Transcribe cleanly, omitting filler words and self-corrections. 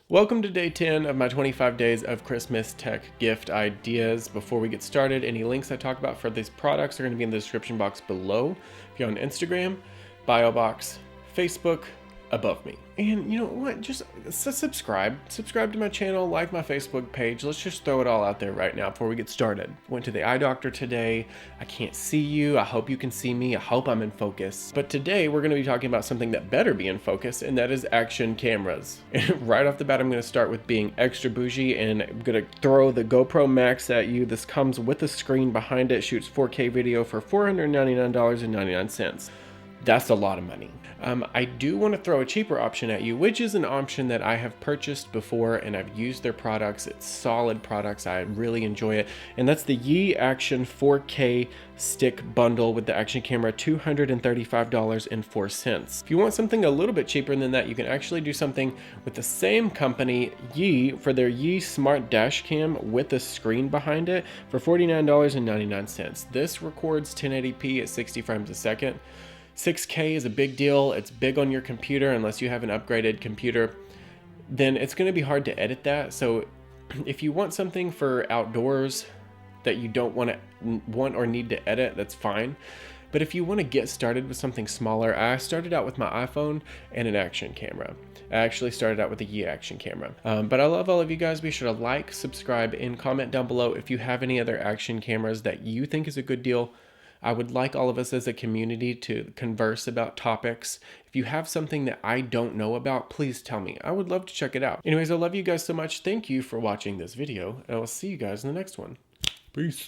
Welcome to day 10 of my 25 days of Christmas tech gift ideas. Before we get started, any links I talk about for these products are going to be in the description box below. If you're on Instagram, bio box, Facebook, above me. And you know what, just subscribe to my channel, like my Facebook page. Let's just throw it all out there right now before we get started. Went to the eye doctor today. I can't see you. I hope you can see me. I hope I'm in focus. But today we're going to be talking about something that better be in focus, and that is action cameras. And right off the bat, I'm going to start with being extra bougie, and I'm going to throw the GoPro Max at you. This comes with a screen behind it, shoots 4K video for $499.99. That's a lot of money. I do want to throw a cheaper option at you, which is an option that I have purchased before and I've used their products. It's solid products. I really enjoy it. And that's the Jye Action 4K stick bundle with the action camera, $235.04. If you want something a little bit cheaper than that, you can actually do something with the same company, Jye, for their Jye Smart Dash Cam with a screen behind it for $49.99. This records 1080p at 60 frames a second. 6K is a big deal. It's big on your computer unless you have an upgraded computer. Then it's going to be hard to edit that. So if you want something for outdoors that you don't want or need to edit, that's fine. But if you want to get started with something smaller, I started out with my iPhone and an action camera. I actually started out with a Jye action camera. But I love all of you guys. Be sure to like, subscribe, and comment down below if you have any other action cameras that you think is a good deal. I would like all of us as a community to converse about topics. If you have something that I don't know about, please tell me. I would love to check it out. Anyways, I love you guys so much. Thank you for watching this video, and I will see you guys in the next one. Peace.